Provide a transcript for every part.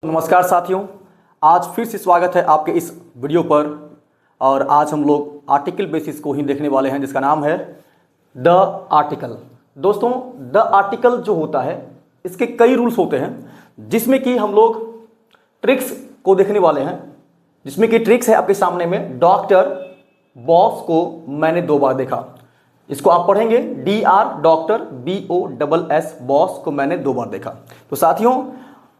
नमस्कार साथियों, आज फिर से स्वागत है आपके इस वीडियो पर। और आज हम लोग आर्टिकल बेसिस को ही देखने वाले हैं, जिसका नाम है द आर्टिकल। दोस्तों, द आर्टिकल जो होता है इसके कई रूल्स होते हैं, जिसमें कि हम लोग ट्रिक्स को देखने वाले हैं। जिसमें कि ट्रिक्स है आपके सामने में, डॉक्टर बॉस को मैंने 2 बार देखा। इसको आप पढ़ेंगे DR डॉक्टर BOSS बॉस को मैंने 2 बार देखा। तो साथियों,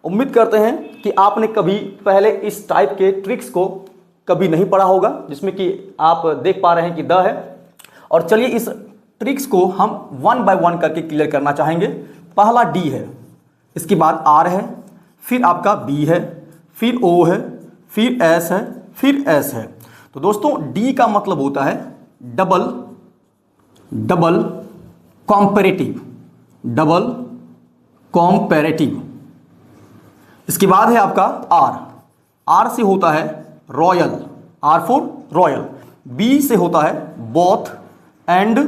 उम्मीद करते हैं कि आपने कभी पहले इस टाइप के ट्रिक्स को कभी नहीं पढ़ा होगा, जिसमें कि आप देख पा रहे हैं कि द है। और चलिए इस ट्रिक्स को हम 1 बाय 1 करके क्लियर करना चाहेंगे। पहला D है, इसके बाद R है, फिर आपका B है, फिर O है, फिर S है, फिर S है। तो दोस्तों, D का मतलब होता है डबल कॉम्पैरेटिव। इसके बाद है आपका R से होता है royal, R for royal. B से होता है बोथ एंड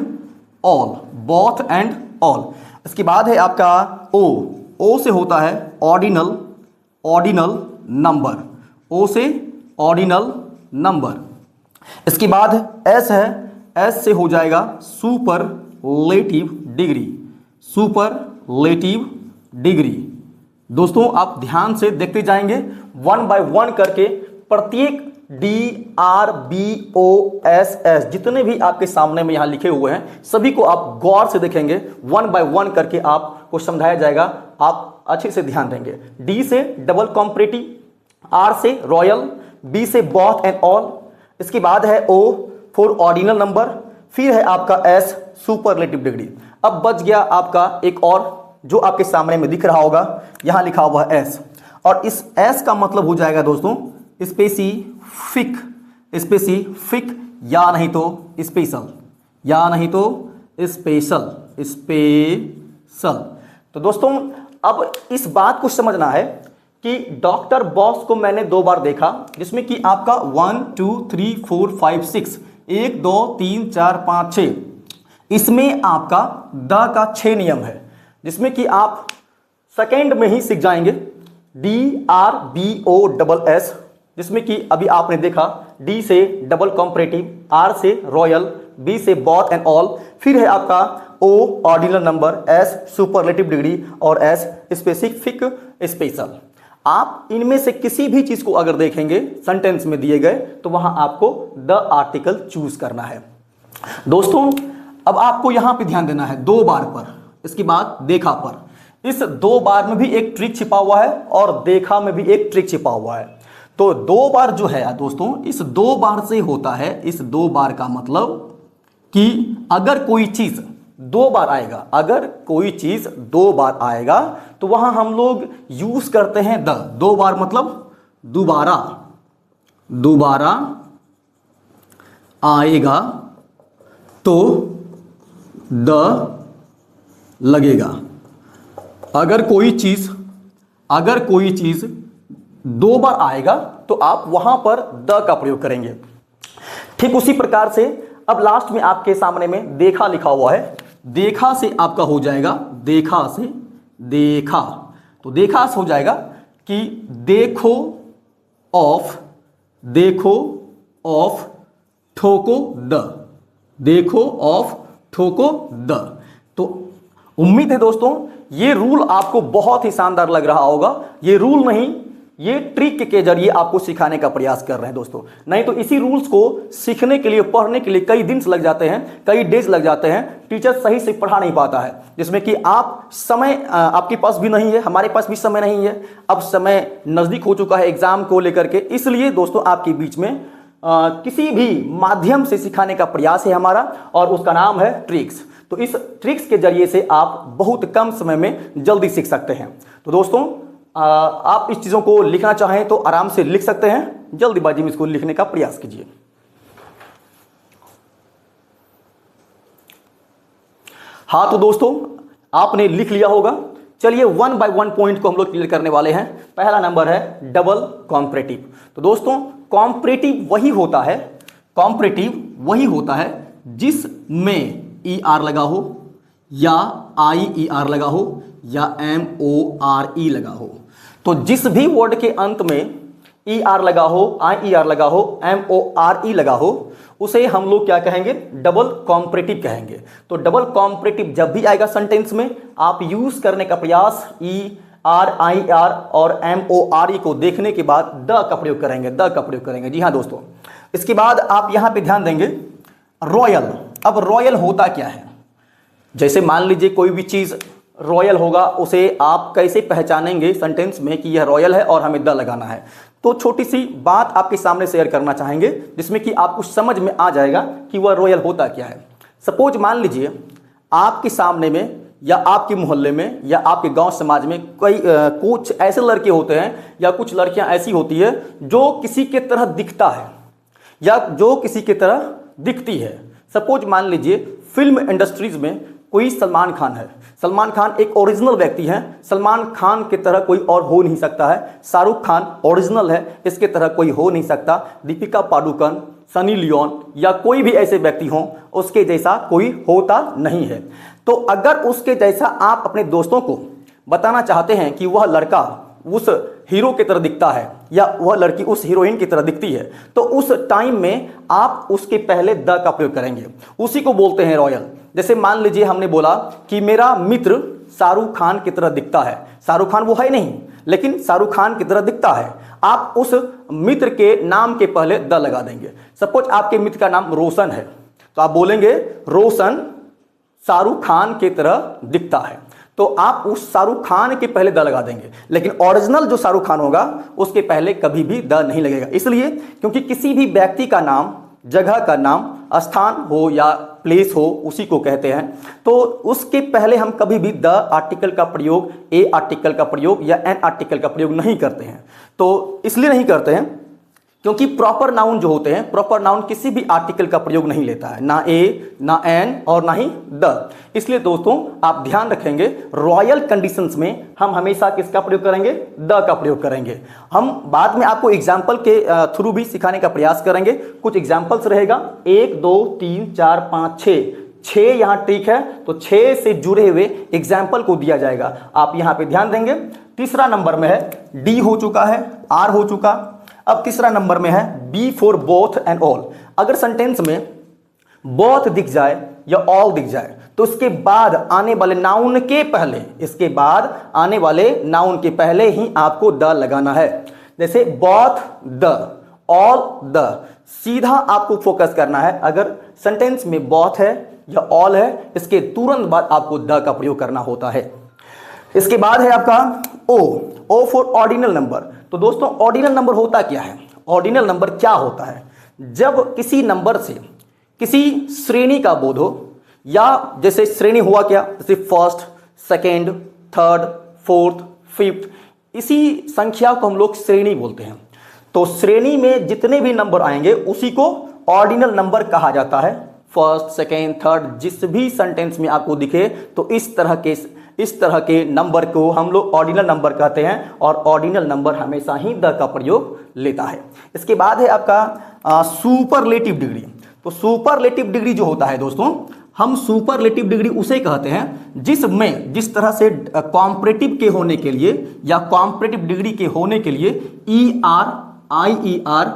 ऑल। इसके बाद है आपका O से होता है ऑर्डिनल नंबर, O से ऑर्डिनल नंबर। इसके बाद S है, S से हो जाएगा सुपरलेटिव डिग्री। दोस्तों, आप ध्यान से देखते जाएंगे 1 बाय 1 करके प्रत्येक DRBOSS जितने भी आपके सामने में यहां लिखे हुए हैं, सभी को आप गौर से देखेंगे। 1 बाय 1 करके आपको समझाया जाएगा, आप अच्छे से ध्यान देंगे। D से डबल कॉम्पैरेटिव, R से रॉयल, B से बोथ एंड ऑल। इसके बाद है O फॉर ऑर्डिनल नंबर, फिर है आपका S सुपरलेटिव डिग्री। अब बच गया आपका एक और, जो आपके सामने में दिख रहा होगा, यहां लिखा हुआ है S। और इस S का मतलब हो जाएगा दोस्तों स्पेसिफिक या नहीं तो स्पेशल। तो दोस्तों, अब इस बात को समझना है कि डॉक्टर बॉस को मैंने 2 बार देखा, जिसमें कि आपका 1 2 3 4 5 6 1 2 3 4 5 6, इसमें आपका द का 6 नियम है, जिसमें कि आप सेकेंड में ही सीख जाएंगे। DRBOSS, जिसमें कि अभी आपने देखा D से डबल कॉम्पैरेटिव, R से रॉयल, B से बोथ एंड ऑल, फिर है आपका O ordinal number, S superlative degree और S स्पेसिफिक स्पेशल। आप इनमें से किसी भी चीज को अगर देखेंगे सेंटेंस में दिए गए, तो वहां आपको द आर्टिकल चूज करना है। दोस्तों, अब आपको यहां पे ध्यान देना है 2 बार पर, इसके बाद देखा पर। इस 2 बार में भी एक ट्रिक छिपा हुआ है और देखा में भी एक ट्रिक छिपा हुआ है। तो 2 बार जो है दोस्तों, इस 2 बार से होता है, इस 2 बार का मतलब कि अगर कोई चीज 2 बार आएगा, तो वहां हम लोग यूज करते हैं द। 2 बार मतलब दोबारा आएगा तो द लगेगा। अगर कोई चीज 2 बार आएगा, तो आप वहां पर द का प्रयोग करेंगे। ठीक उसी प्रकार से अब लास्ट में आपके सामने में देखा लिखा हुआ है। देखा से आपका हो जाएगा देखा। तो देखा से हो जाएगा कि देखो ऑफ ठोको द। तो उम्मीद है दोस्तों, ये रूल आपको बहुत ही शानदार लग रहा होगा। ये रूल नहीं, ये ट्रिक के जरिए आपको सिखाने का प्रयास कर रहे हैं दोस्तों। नहीं तो इसी रूल्स को सीखने के लिए, पढ़ने के लिए कई दिन लग जाते हैं, कई डेज लग जाते हैं। टीचर सही से पढ़ा नहीं पाता है, जिसमें कि आप समय आपके पास भी नहीं है, हमारे पास भी समय नहीं है। अब समय नजदीक हो चुका है एग्जाम को लेकर के, इसलिए दोस्तों आपके बीच में किसी भी माध्यम से सिखाने का प्रयास है हमारा, और उसका नाम है ट्रिक्स। तो इस ट्रिक्स के जरिए से आप बहुत कम समय में जल्दी सीख सकते हैं। तो दोस्तों, आप इस चीजों को लिखना चाहें तो आराम से लिख सकते हैं। जल्दीबाजी में इसको लिखने का प्रयास कीजिए। हाँ, तो दोस्तों आपने लिख लिया होगा। चलिए 1 बाय 1 पॉइंट को हम लोग क्लियर करने वाले हैं। पहला नंबर है डबल कॉम्पैरेटिव। तो दोस्तों, कॉम्पैरेटिव वही होता है जिसमें ER लगा हो या IER लगा हो या MORE लगा हो। तो जिस भी वर्ड के अंत में ई आर लगा हो, आई ई आर लगा हो, एम ओ आर ई लगा हो, उसे हम लोग क्या कहेंगे? डबल कॉम्परेटिव कहेंगे। तो डबल कॉम्परेटिव जब भी आएगा सेंटेंस में, आप यूज करने का प्रयास ई आर, आई आर और एम ओ आर ई को देखने के बाद द का प्रयोग करेंगे, द का प्रयोग करेंगे। जी हाँ दोस्तों, इसके बाद आप यहां पे ध्यान देंगे रॉयल। अब रॉयल होता क्या है? जैसे मान लीजिए कोई भी चीज रॉयल होगा, उसे आप कैसे पहचानेंगे सेंटेंस में कि यह रॉयल है और हमें द लगाना है? तो छोटी सी बात आपके सामने शेयर करना चाहेंगे जिसमें कि आपको समझ में आ जाएगा कि वह रॉयल होता क्या है। सपोज मान लीजिए आपके सामने में या आपके मोहल्ले में या आपके गांव समाज में कुछ ऐसे लड़के होते हैं या कुछ लड़कियां ऐसी होती है जो किसी के तरह दिखता है या जो किसी की तरह दिखती है। सपोज मान लीजिए फिल्म इंडस्ट्रीज में कोई सलमान खान है। सलमान खान एक ओरिजिनल व्यक्ति है, सलमान खान की तरह कोई और हो नहीं सकता है। शाहरुख खान ओरिजिनल है, इसके तरह कोई हो नहीं सकता। दीपिका पादुकोण, सनी लियोन या कोई भी ऐसे व्यक्ति हों, उसके जैसा कोई होता नहीं है। तो अगर उसके जैसा आप अपने दोस्तों को बताना चाहते हैं कि वह लड़का उस हीरो की तरह दिखता है या वह लड़की उस हीरोइन की तरह दिखती है, तो उस टाइम में आप उसके पहले द का प्रयोग करेंगे। उसी को बोलते हैं रॉयल। जैसे मान लीजिए हमने बोला कि मेरा मित्र शाहरुख खान की तरह दिखता है। शाहरुख खान वो है नहीं, लेकिन शाहरुख खान की तरह दिखता है। आप उस मित्र के नाम के पहले द लगा देंगे। सपोज आपके मित्र का नाम रोशन है, तो आप बोलेंगे रोशन शाहरुख खान की तरह दिखता है। तो आप उस शाहरुख खान के पहले द लगा देंगे, लेकिन ओरिजिनल जो शाहरुख खान होगा उसके पहले कभी भी द नहीं लगेगा। इसलिए क्योंकि किसी भी व्यक्ति का नाम, जगह का नाम, स्थान हो या प्लेस हो, उसी को कहते हैं। तो उसके पहले हम कभी भी द आर्टिकल का प्रयोग, ए आर्टिकल का प्रयोग या एन आर्टिकल का प्रयोग नहीं करते हैं। तो इसलिए नहीं करते हैं क्योंकि प्रॉपर नाउन जो होते हैं, प्रॉपर नाउन किसी भी आर्टिकल का प्रयोग नहीं लेता है, ना ए, ना एन और ना ही द। इसलिए दोस्तों आप ध्यान रखेंगे, रॉयल कंडीशंस में हम हमेशा किसका प्रयोग करेंगे? द का प्रयोग करेंगे। हम बाद में आपको एग्जाम्पल के थ्रू भी सिखाने का प्रयास करेंगे। कुछ एग्जाम्पल्स रहेगा, 1 2 3 4 5 6 यहां ठीक है, तो 6 से जुड़े हुए एग्जाम्पल को दिया जाएगा। आप यहां पे ध्यान देंगे। तीसरा नंबर में है डी हो चुका है, आर हो चुका। अब तीसरा नंबर में है B for both and all. अगर सेंटेंस में बोथ दिख जाए या ऑल दिख जाए, तो इसके बाद आने वाले नाउन के पहले, इसके बाद आने वाले नाउन के पहले ही आपको द लगाना है। जैसे बोथ द, ऑल द, सीधा आपको फोकस करना है। अगर सेंटेंस में बोथ है या ऑल है, इसके तुरंत बाद आपको द का प्रयोग करना होता है। इसके बाद है आपका ओ फॉर ऑर्डिनल नंबर। तो दोस्तों ऑर्डिनल नंबर होता क्या है? ऑर्डिनल नंबर क्या होता है? जब किसी नंबर से किसी श्रेणी का बोध हो, या जैसे श्रेणी हुआ क्या, जैसे first, second, third, fourth, fifth, इसी संख्या को हम लोग श्रेणी बोलते हैं। तो श्रेणी में जितने भी नंबर आएंगे उसी को ऑर्डिनल नंबर कहा जाता है। फर्स्ट, सेकेंड, थर्ड, जिस भी सेंटेंस में आपको दिखे, तो इस तरह के नंबर को हम लोग ऑर्डिनल नंबर कहते हैं, और ऑर्डिनल नंबर हमेशा ही द का प्रयोग लेता है। इसके बाद है आपका सुपरलेटिव डिग्री। तो सुपरलेटिव डिग्री जो होता है दोस्तों, हम सुपरलेटिव डिग्री उसे कहते हैं जिसमें जिस तरह से कॉम्परेटिव के होने के लिए या कॉम्परेटिव डिग्री के होने के लिए E R, I E R,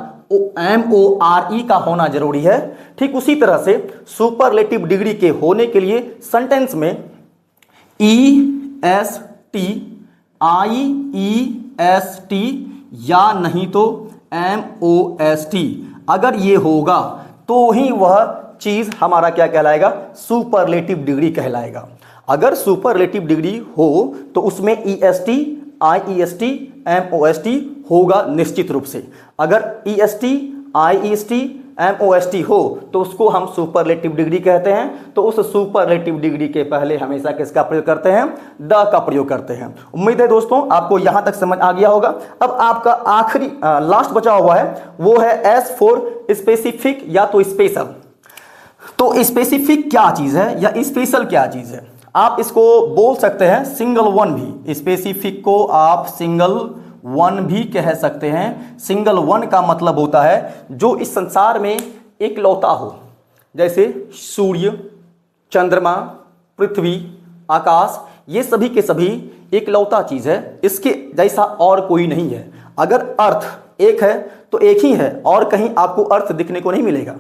M O R E का होना जरूरी है, ठीक उसी तरह से सुपरलेटिव डिग्री के होने के लिए सेंटेंस में ई S T, I E S T या नहीं तो एम ओ एस टी, अगर ये होगा तो ही वह चीज हमारा क्या कहलाएगा? सुपरलेटिव डिग्री कहलाएगा। अगर सुपरलेटिव डिग्री हो तो उसमें E S T, I E S T, M O S T होगा निश्चित रूप से। अगर E S T, I E S T, M O S T हो तो उसको हम सुपरलेटिव डिग्री कहते हैं। तो उस सुपरलेटिव डिग्री के पहले हमेशा किसका प्रयोग करते हैं? द का प्रयोग करते हैं। उम्मीद है दोस्तों आपको यहां तक समझ आ गया होगा। अब आपका आखिरी लास्ट बचा हुआ है, वो है एस फॉर स्पेसिफिक या तो स्पेशल। तो स्पेसिफिक क्या चीज है या स्पेशल क्या चीज है? आप इसको बोल सकते हैं सिंगल वन भी। स्पेसिफिक को आप सिंगल वन भी कह सकते हैं। सिंगल वन का मतलब होता है जो इस संसार में एकलौता हो, जैसे सूर्य, चंद्रमा, पृथ्वी, आकाश, ये सभी के सभी एकलौता चीज है, इसके जैसा और कोई नहीं है। अगर अर्थ एक है तो एक ही है, और कहीं आपको अर्थ दिखने को नहीं मिलेगा।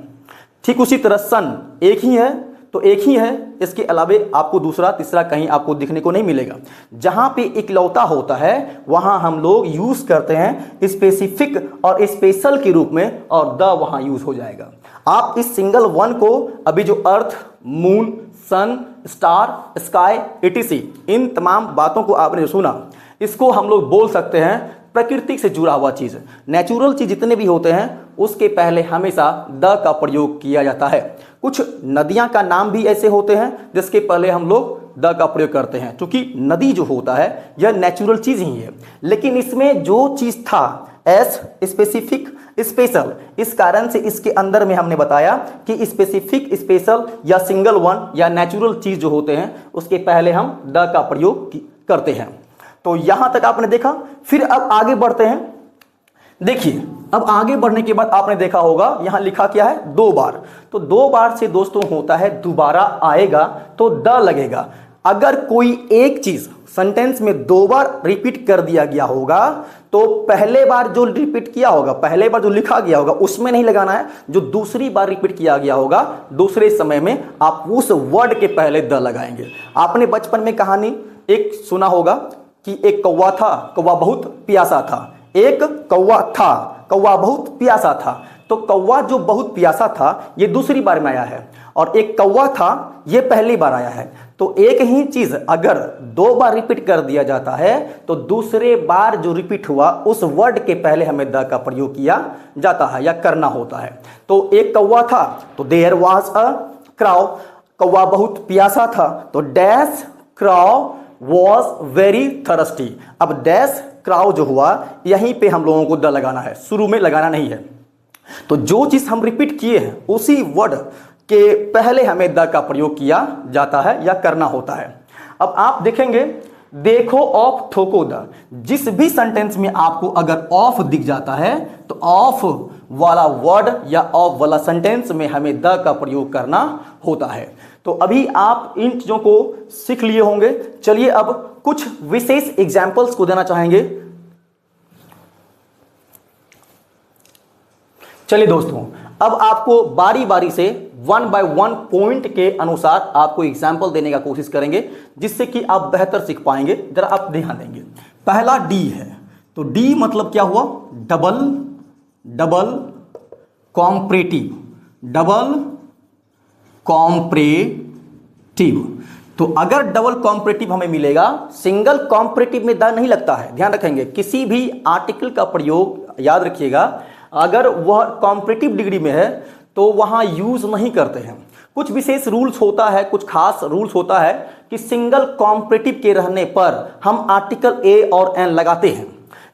ठीक उसी तरह सन एक ही है तो एक ही है, इसके अलावे आपको दूसरा तीसरा कहीं आपको दिखने को नहीं मिलेगा। जहां पे इकलौता होता है वहां हम लोग यूज करते हैं स्पेसिफिक और स्पेशल के रूप में, और द वहां यूज हो जाएगा। आप इस सिंगल वन को अभी जो अर्थ, मून, सन, स्टार, स्काई, etc इन तमाम बातों को आपने जो सुना, इसको हम लोग बोल सकते हैं प्रकृति से जुड़ा हुआ चीज। नेचुरल चीज जितने भी होते हैं उसके पहले हमेशा द का प्रयोग किया जाता है। कुछ नदियां का नाम भी ऐसे होते हैं जिसके पहले हम लोग द का प्रयोग करते हैं, क्योंकि नदी जो होता है यह नेचुरल चीज ही है। लेकिन इसमें जो चीज था एस, स्पेसिफिक, स्पेशल, इस कारण से इसके अंदर में हमने बताया कि स्पेसिफिक, स्पेशल या सिंगल वन या नेचुरल चीज जो होते हैं उसके पहले हम द का प्रयोग करते हैं। तो यहां तक आपने देखा। फिर अब आगे बढ़ते हैं। देखिए, अब आगे बढ़ने के बाद आपने देखा होगा यहां लिखा क्या है, 2 बार। तो 2 बार से दोस्तों होता है दोबारा आएगा तो द लगेगा। अगर कोई एक चीज सेंटेंस में 2 बार रिपीट कर दिया गया होगा तो पहले बार जो रिपीट किया होगा, पहले बार जो लिखा गया होगा उसमें नहीं लगाना है। जो दूसरी बार रिपीट किया गया होगा दूसरे समय में आप उस वर्ड के पहले द लगाएंगे। आपने बचपन में कहानी एक सुना होगा कि एक कौवा था, कौवा बहुत प्यासा था। एक कौवा था, कौवा बहुत प्यासा था। तो कौवा जो बहुत प्यासा था ये दूसरी बार में आया है, और एक कौवा था ये पहली बार आया है। तो एक ही चीज अगर 2 बार रिपीट कर दिया जाता है तो दूसरे बार जो रिपीट हुआ उस वर्ड के पहले हमें द का प्रयोग किया जाता है या करना होता है। तो एक कौवा था तो देयर वाज अ क्राउ, कौवा बहुत प्यासा था तो dash crow was very thirsty. अब डैश क्राउ जो हुआ यहीं पे हम लोगों को द लगाना है, शुरू में लगाना नहीं है। तो जो चीज हम रिपीट किए हैं उसी वर्ड के पहले हमें द का प्रयोग किया जाता है या करना होता है। अब आप देखेंगे, देखो ऑफ ठोको द, जिस भी सेंटेंस में आपको अगर ऑफ दिख जाता है तो ऑफ वाला वर्ड या ऑफ वाला सेंटेंस में हमें द का प्रयोग करना होता है। तो अभी आप इन चीजों को सीख लिए होंगे। चलिए अब कुछ विशेष एग्जाम्पल्स को देना चाहेंगे। चलिए दोस्तों, अब आपको बारी बारी से 1 by 1 पॉइंट के अनुसार आपको एग्जाम्पल देने का कोशिश करेंगे, जिससे कि आप बेहतर सीख पाएंगे। जरा आप ध्यान देंगे। पहला डी है, तो डी मतलब क्या हुआ, double, double comparative, double comparative. तो अगर डबल कॉम्परेटिव हमें मिलेगा, सिंगल कॉम्परेटिव में द नहीं लगता है। ध्यान रखेंगे, किसी भी आर्टिकल का प्रयोग याद रखिएगा, अगर वह कॉम्परेटिव डिग्री में है तो वहां यूज नहीं करते हैं। कुछ विशेष रूल्स होता है, कुछ खास रूल्स होता है कि सिंगल कॉम्परेटिव के रहने पर हम आर्टिकल ए और एन लगाते हैं।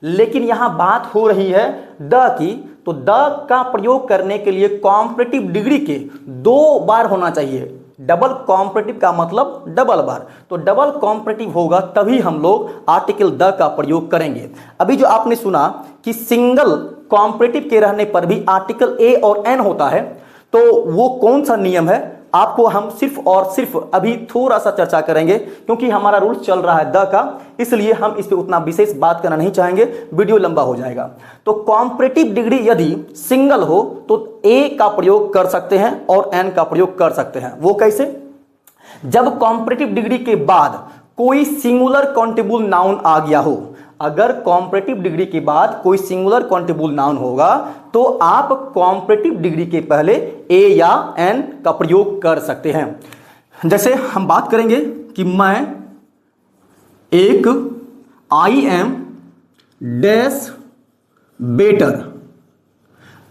लेकिन यहां बात हो रही है द की, तो द का प्रयोग करने के लिए कॉम्परेटिव डिग्री के 2 बार होना चाहिए। डबल कॉम्परेटिव का मतलब डबल बार, तो डबल कॉम्परेटिव होगा तभी हम लोग आर्टिकल द का प्रयोग करेंगे। अभी जो आपने सुना कि सिंगल कॉम्परेटिव के रहने पर भी आर्टिकल ए और एन होता है, तो वो कौन सा नियम है आपको हम सिर्फ और सिर्फ अभी थोड़ा सा चर्चा करेंगे, क्योंकि हमारा रूल चल रहा है द का, इसलिए हम इस पे उतना विशेष बात करना नहीं चाहेंगे, वीडियो लंबा हो जाएगा। तो कॉम्परेटिव डिग्री यदि सिंगल हो तो ए का प्रयोग कर सकते हैं और एन का प्रयोग कर सकते हैं। वो कैसे? जब कॉम्परेटिव डिग्री के बाद कोई सिंगुलर काउंटेबल नाउन आ गया हो। अगर कॉम्परेटिव डिग्री के बाद कोई सिंगुलर काउंटेबल नाउन होगा तो आप कॉम्परेटिव डिग्री के पहले ए या एन का प्रयोग कर सकते हैं। जैसे हम बात करेंगे कि मैं एक I am dash better,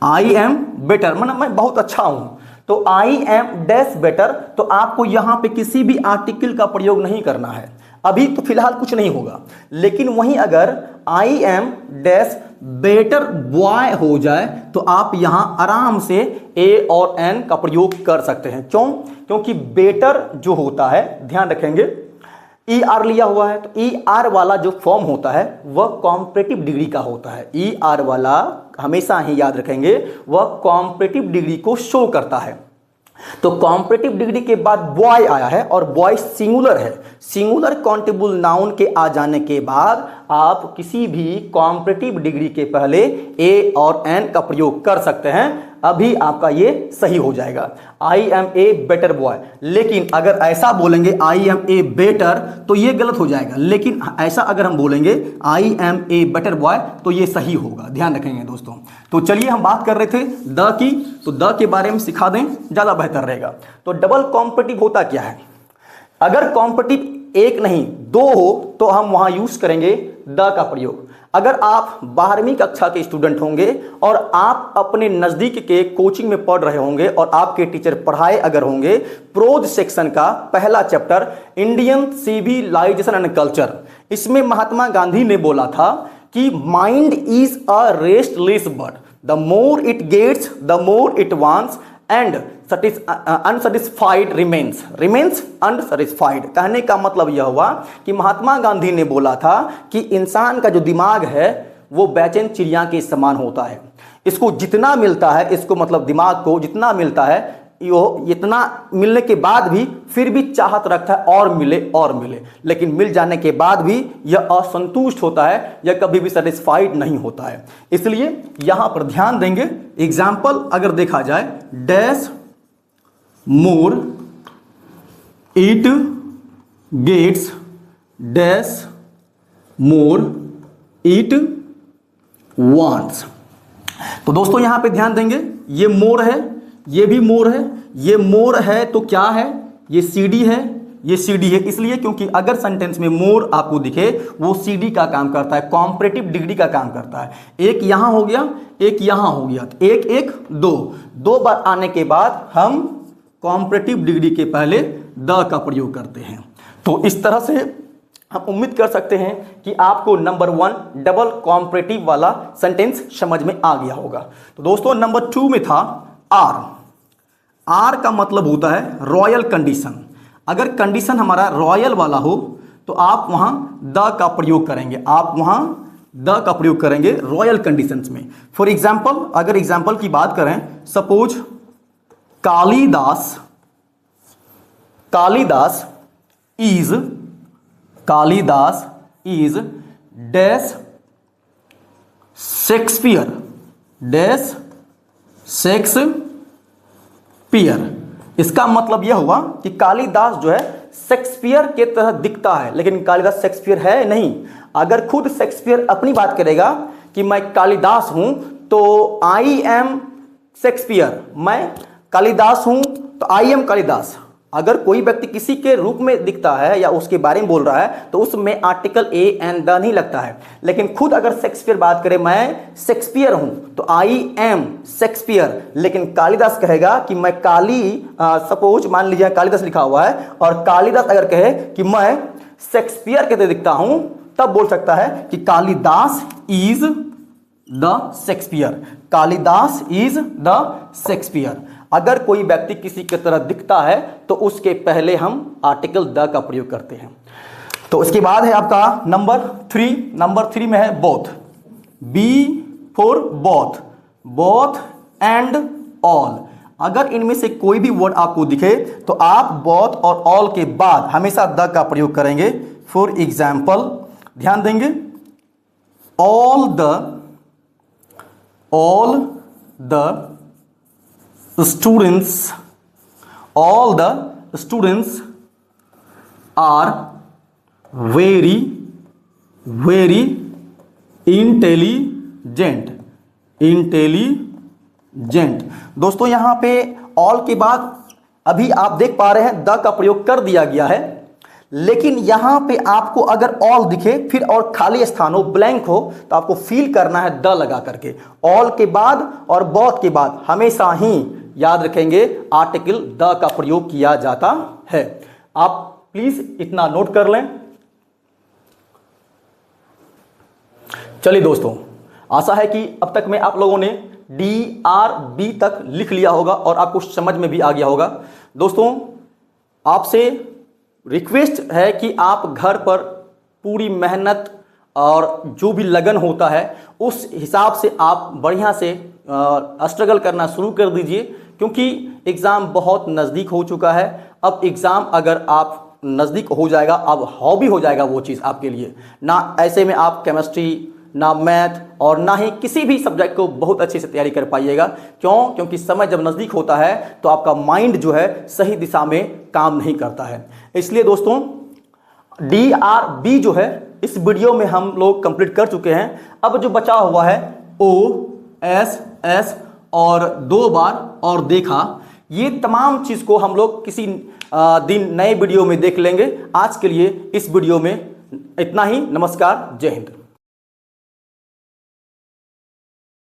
I am better मतलब मैं बहुत अच्छा हूं, तो आई एम डैश बेटर, तो आपको यहां पे किसी भी आर्टिकल का प्रयोग नहीं करना है। अभी तो फिलहाल कुछ नहीं होगा, लेकिन वहीं अगर I am dash better boy हो जाए तो आप यहां आराम से ए और एन का प्रयोग कर सकते हैं। क्यों? क्योंकि बेटर जो होता है, ध्यान रखेंगे, ई आर लिया हुआ है, तो ई आर वाला जो फॉर्म होता है वह कॉम्परेटिव डिग्री का होता है। ई आर वाला हमेशा ही याद रखेंगे, वह कॉम्परेटिव डिग्री को शो करता है। तो कॉम्परेटिव डिग्री के बाद बॉय आया है और बॉय सिंगुलर है। सिंगुलर काउंटेबल नाउन के आ जाने के बाद आप किसी भी कॉम्परेटिव डिग्री के पहले ए और एन का प्रयोग कर सकते हैं, अभी आपका ये सही हो जाएगा। I am a better boy. लेकिन अगर ऐसा बोलेंगे आई एम ए बेटर तो ये गलत हो जाएगा, लेकिन ऐसा अगर हम बोलेंगे I am a better boy तो ये सही होगा। ध्यान रखेंगे दोस्तों। तो चलिए हम बात कर रहे थे द की, तो द के बारे में सिखा दें ज़्यादा बेहतर रहेगा। तो डबल कॉम्परेटिव होता क्या है? अगर कॉम्परेटिव एक नहीं दो हो तो हम वहां यूज करेंगे द का प्रयोग। अगर आप 12वीं कक्षा के स्टूडेंट होंगे और आप अपने नज़दीक के कोचिंग में पढ़ रहे होंगे और आपके टीचर पढ़ाए अगर होंगे प्रोज सेक्शन का पहला chapter Indian civilisation and culture, इसमें महात्मा गांधी ने बोला था कि mind is a restless bird, the more it gets the more it wants and unsatisfied remains unsatisfied. कहने का मतलब यह हुआ कि महात्मा गांधी ने बोला था कि इंसान का जो दिमाग है वो बेचैन चिड़िया के समान होता है। इसको जितना मिलता है, इसको मतलब दिमाग को जितना मिलता है, यो इतना मिलने के बाद भी फिर भी चाहत रखता है और मिले, लेकिन मिल जाने के बाद भी यह असंतुष्ट होता है, यह कभी भी सेटिस्फाइड नहीं होता है। इसलिए यहां पर ध्यान देंगे। एग्जाम्पल अगर देखा जाए, dash more it gets dash more it wants. तो दोस्तों यहां पे ध्यान देंगे, ये मोर है, ये भी मोर है, ये मोर है तो क्या है, ये सीडी है, ये सीडी है। इसलिए क्योंकि अगर सेंटेंस में मोर आपको दिखे वो सीडी का काम करता है, कॉम्परेटिव डिग्री का काम करता है। एक यहां हो गया, एक यहां हो गया, तो एक एक दो बार आने के बाद हम कॉम्परेटिव डिग्री के पहले द का प्रयोग करते हैं। तो इस तरह से हम उम्मीद कर सकते हैं कि आपको नंबर 1 डबल कॉम्परेटिव वाला सेंटेंस समझ में आ गया होगा। तो दोस्तों नंबर 2 में था आर का मतलब होता है रॉयल कंडीशन। अगर कंडीशन हमारा रॉयल वाला हो तो आप वहां द का प्रयोग करेंगे, आप वहां द का प्रयोग करेंगे रॉयल कंडीशंस में। फॉर एग्जांपल, अगर एग्जांपल की बात करें, suppose Kalidas is dash Shakespeare इसका मतलब यह हुआ कि कालिदास जो है शेक्सपियर के तरह दिखता है, लेकिन कालिदास शेक्सपियर है नहीं। अगर खुद शेक्सपियर अपनी बात करेगा कि मैं कालिदास हूं तो आई एम शेक्सपियर, मैं कालिदास हूं तो आई एम कालिदास। अगर कोई व्यक्ति किसी के रूप में दिखता है या उसके बारे में बोल रहा है तो उसमें आर्टिकल ए एंड द नहीं लगता है। लेकिन खुद अगर शेक्सपियर बात करे मैं शेक्सपियर हूं तो आई एम शेक्सपियर, लेकिन कालिदास कहेगा कि मैं सपोज मान लीजिए कालिदास लिखा हुआ है और कालिदास अगर कहे कि मैं शेक्सपियर के तरह दिखता हूं तब बोल सकता है कि Kalidas is the Shakespeare, Kalidas is the Shakespeare. अगर कोई व्यक्ति किसी की तरह दिखता है तो उसके पहले हम आर्टिकल द का प्रयोग करते हैं। तो इसके बाद है आपका नंबर 3 में है both, B for both and all. अगर इनमें से कोई भी वर्ड आपको दिखे तो आप बोथ और ऑल के बाद हमेशा द का प्रयोग करेंगे। फॉर एग्जाम्पल ध्यान देंगे, all the students are very intelligent। दोस्तों यहां पे ऑल के बाद अभी आप देख पा रहे हैं द का प्रयोग कर दिया गया है, लेकिन यहां पे आपको अगर ऑल दिखे फिर और खाली स्थान हो, ब्लैंक हो, तो आपको फील करना है द लगा करके। ऑल के बाद और बोथ के बाद हमेशा ही याद रखेंगे आर्टिकल द का प्रयोग किया जाता है। आप प्लीज इतना नोट कर लें। चलिए दोस्तों, आशा है कि अब तक में आप लोगों ने DRB तक लिख लिया होगा और आपको समझ में भी आ गया होगा। दोस्तों आपसे रिक्वेस्ट है कि आप घर पर पूरी मेहनत और जो भी लगन होता है उस हिसाब से आप बढ़िया से स्ट्रगल करना शुरू कर दीजिए, क्योंकि एग्ज़ाम बहुत नज़दीक हो चुका है। अब एग्ज़ाम अगर आप नज़दीक हो जाएगा, अब हॉबी हो जाएगा वो चीज़ आपके लिए ना। ऐसे में आप केमिस्ट्री, ना मैथ और ना ही किसी भी सब्जेक्ट को बहुत अच्छे से तैयारी कर पाइएगा। क्यों? क्योंकि समय जब नज़दीक होता है तो आपका माइंड जो है सही दिशा में काम नहीं करता है। इसलिए दोस्तों DRB जो है इस वीडियो में हम लोग कंप्लीट कर चुके हैं। अब जो बचा हुआ है OSS और 2 बार और देखा, ये तमाम चीज़ को हम लोग किसी दिन नए वीडियो में देख लेंगे। आज के लिए इस वीडियो में इतना ही। नमस्कार, जय हिंद।